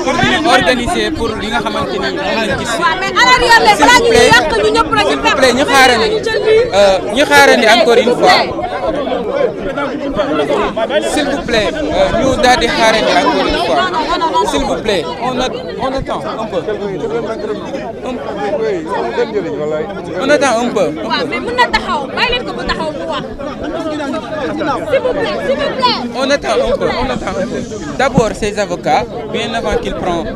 pour organiser pour li nga xamante ni gis. s'il vous plaît ñu xaarandi encore une fois s'il vous plaît ñu daal di xaarandi encore une fois s'il vous plaît on attend un peu. On attend un peu. mais mën na taxaw bàyyi leen ko bu taxaw mu wax. S'il vous plaît. On attend un peu. D'abord ses avocats, bien avant qu'il prenne.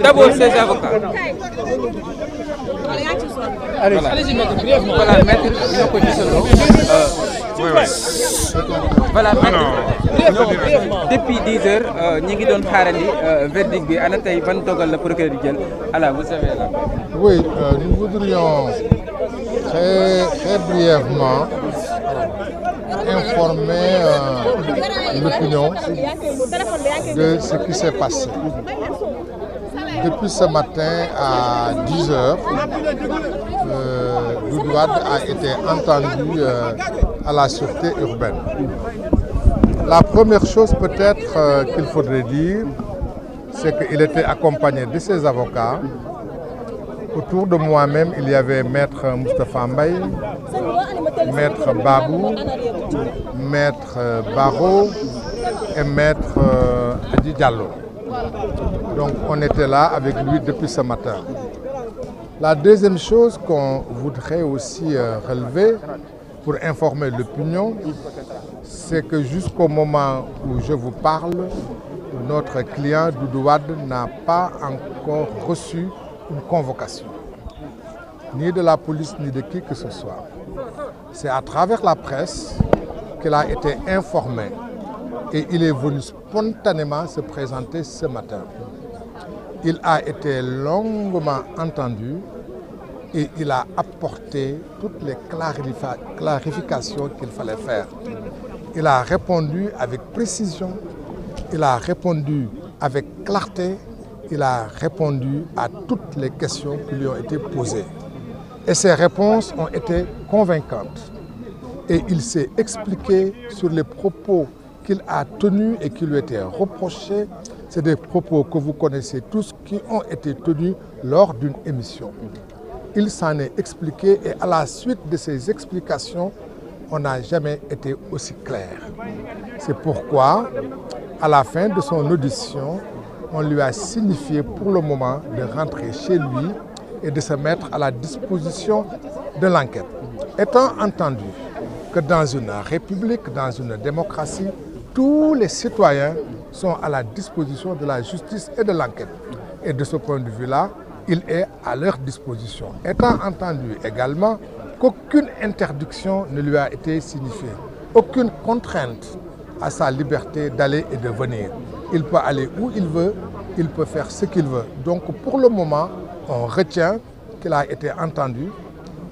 D'abord ses avocats. Voilà, maître ñoo ko gisandoo. Voilà, maître depuis 10 heures ñi ngi doon xaarandi verdict bi ana tey ban dogal la procureur di jël. Alors vous savez là. Oui, nous voudrions très brièvement informer l'opinion de ce qui s'est passé. Depuis ce matin à 10 heures, Doudou Wade a été entendu à la sûreté urbaine. La première chose peut-être qu'il faudrait dire, c'est qu'il était accompagné de ses avocats. Autour de moi-même, il y avait Maître Moustapha Mbaye, Maître Babou, Maître Baro et Maître Adi Diallo. Donc on était là avec lui depuis ce matin. La deuxième chose qu'on voudrait aussi relever pour informer l'opinion, c'est que jusqu'au moment où je vous parle, notre client Doudou Wade n'a pas encore reçu une convocation, ni de la police, ni de qui que ce soit. C'est à travers la presse qu'il a été informé et il est venu spontanément se présenter ce matin. Il a été longuement entendu et il a apporté toutes les clarifications qu'il fallait faire. Il a répondu avec précision, il a répondu avec clarté, il a répondu à toutes les questions qui lui ont été posées. Et ses réponses ont été convaincantes. Et il s'est expliqué sur les propos qu'il a tenus et qui lui étaient reprochés. C'est des propos que vous connaissez tous qui ont été tenus lors d'une émission. Il s'en est expliqué et à la suite de ces explications, on n'a jamais été aussi clair. C'est pourquoi, à la fin de son audition, on lui a signifié pour le moment de rentrer chez lui et de se mettre à la disposition de l'enquête. Étant entendu que dans une république, dans une démocratie, tous les citoyens sont à la disposition de la justice et de l'enquête. Et de ce point de vue-là, il est à leur disposition. Étant entendu également qu'aucune interdiction ne lui a été signifiée, aucune contrainte à sa liberté d'aller et de venir. Il peut aller où il veut, il peut faire ce qu'il veut. Donc pour le moment, on retient qu'il a été entendu,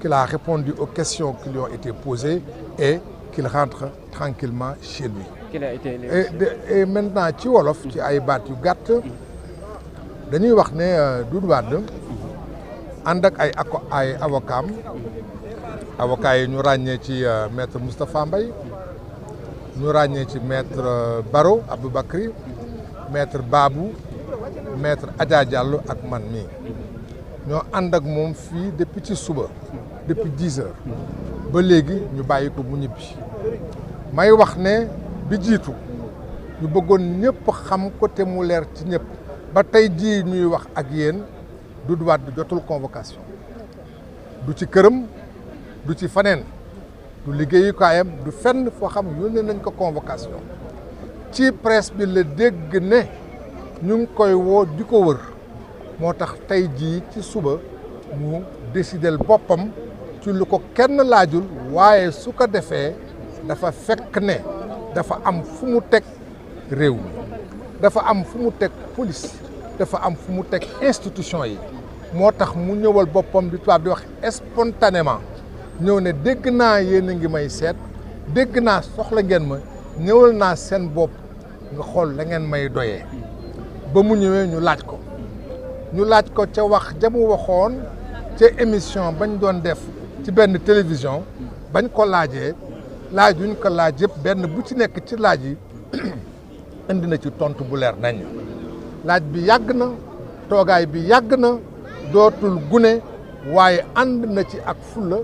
qu'il a répondu aux questions qui lui ont été posées et qu'il rentre tranquillement chez lui. Et maintenant ci wolof ci ay baat yu gàtt dañuy wax ne Doudou Wade ànd ak ay avocat yi ñu ràññee ci maître Moustapha Mbaye, ñu ràññee ci maître Baro Aboubacry, maître Babou, maître Adja Diallo ak man mii ñoo ànd ak moom fii depuis ci suba depuis 10 heures ba léegi ñu bàyyi ko mu ñibbi. May wax ne bi jiitu ñu bëggoon ñëpp xam ko te mu leer ci ñëpp ba tey jii ñuy wax ak yéen Doudou Wade jotul convocation du ci këram du ci faneen du liggéeyukaayam du fenn foo xam yónnee nañ ko convocation ci presse bi la dégg ne ñu ngi koy woo di ko wër moo tax tey jii ci suba mu décidel boppam ci lu ko kenn laajul waaye su ko defee dafa fekk ne dafa am fu mu teg réew mi dafa am fu mu teg police dafa am fu mu teg institution yi moo tax mu ñëwal boppam di tubaab di wax spontanément ñëw ne dégg naa yéen a ngi may seet dégg naa soxla ngeen ma ñëwal naa seen bopp nga xool la ngeen may doyee ba mu ñëwee ñu laaj ko ca wax jamu waxoon ca émission bañ doon def ci benn télévision bañ ko laajee laaj yuñ ko laaj yëpp benn bu ci nekk ci laaj yi indi na ci tontu bu leer nañ laaj bi yàgg na toogaay bi yàgg na dootul gune waaye ànd na ci ak fulla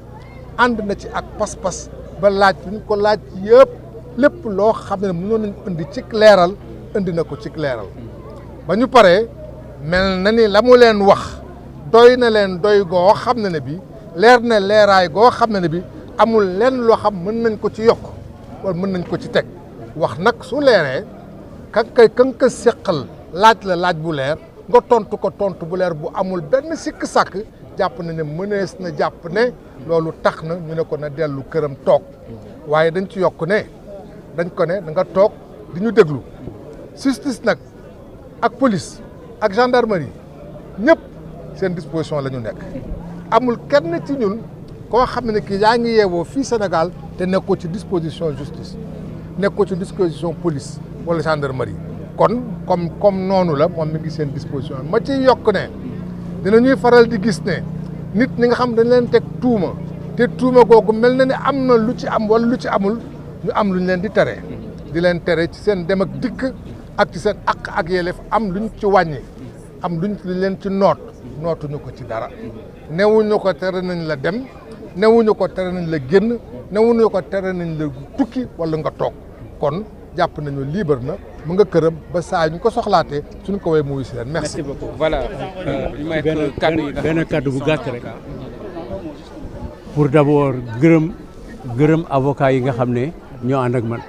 ànd na ci ak pas-pas ba laaj yuñ ko laaj yëpp lépp loo xam ne mënoon nañ indi ci leeral indi na ko ci leeral ba ñu paree mel na ni la mu leen wax doy na leen doy goo xam ne bi leer na leeraay goo xam ne bi amul lenn loo xam mën nañ ko ci yokk wala mën nañ ko ci teg wax nag su leeree kan ka séqal laaj la laaj bu leer nga tontu ko tontu bu leer bu amul benn sikk sàkk jàpp na ne mënees na jàpp ne loolu tax na ñu ne ko na dellu këram toog waaye dañ ci yokk ne dañ ko ne da nga toog di ñu déglu justice nag ak police ak gendarmerie ñëpp seen disposition la ñu nekk amul kenn ci ñun koo xam ne kii yaa ngi yeewoo fii Sénégal te nekkoo ci disposition justice nekkoo ci disposition police wala gendarmerie kon comme noonu la moom mi ngi seen disposition ma ciy yokk ne dinañuy faral di gis ne nit ñi nga xam dañ leen teg tuuma te tuuma googu mel na ne am na lu ci am wala lu ci amul ñu am lu ñu leen di tere di leen tere ci seen dem ak dikk ak ci seen àq ak yelleef am luñ ci wàññi am luñ leen ci nootuñu ko ci dara newuñu ko tere nañ la dem newuñu ko tere nañ la génn newuñu ko tere nañ la tukki wala nga toog kon jàpp nañu libre na mu nga këram ba saa ñu ko soxlaatee suñ ko woowee mu wuyu si leen merci beaucoup voilà. benn kàddu bu gàtt rek pour d'abord gërëm avocat yi nga xam ne ñoo ànd ak man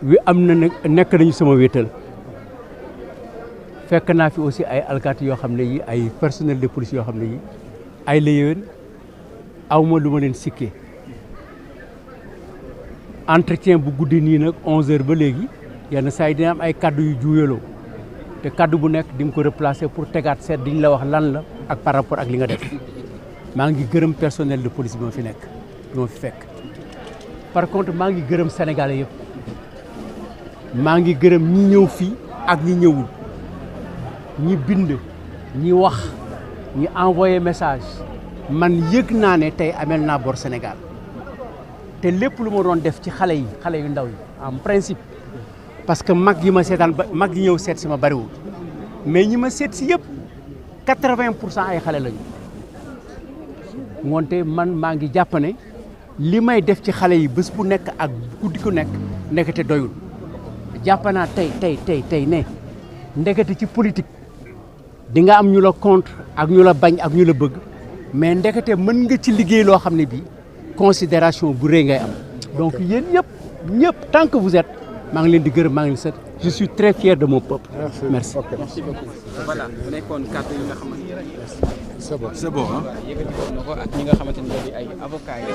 wi am na nag nekk nañu sama wéetal fekk naa fi aussi ay alkaati yoo xam ne yi ay personnel de police yoo xam ne yi ay la yéwén awma lu ma leen sikkee entretien bu guddi nii nag 11h ba léegi yenn saa yi dina am ay kaddu yu juuyaloo te kaddu bu nekk di nga ko replacer pour tegaat seet diñ la wax lan la ak par rapport ak li nga def maa ngi gërëm personnel de police bi ma fi nekk bi ma fi fekk par contre maa ngi gërëm sénégalais yëpp maa ngi gërëm ñi ñëw fii ak ñi ñëwul ñi bind ñi wax ñi envoyé message man yëg naa ne tey amel naa bor Sénégal te lépp lu ma doon def ci xale yu ndaw yi en principe parce que mag yi ma seetaan ba mag yi ñëw seet si ma bariwul mais ñi ma seet si yëpp 80% ay xale lañu ngoonte man maa ngi jàpp ne li may def ci xale yi bés bu nekk ak guddi ku nekk ndekete doyul jàpp naa tey ne ndekete ci politique di nga am ñu la contre ak ñu la bañ ak ñu la bëgg mais ndekete mën nga ci liggéey loo xam ne bii considération bu rëy ngay am donc yéen ñëpp tant que vous êtes maa ngi leen di gërëm maa ngi leen di sant je suis très fier de mon peuple. merci merci beaucoup. voilà nekkoon kàddu yi nga xamante ne c'est bon yëkkati woon na ko ak ñi nga xamante ne ñoo di ay avocats yi.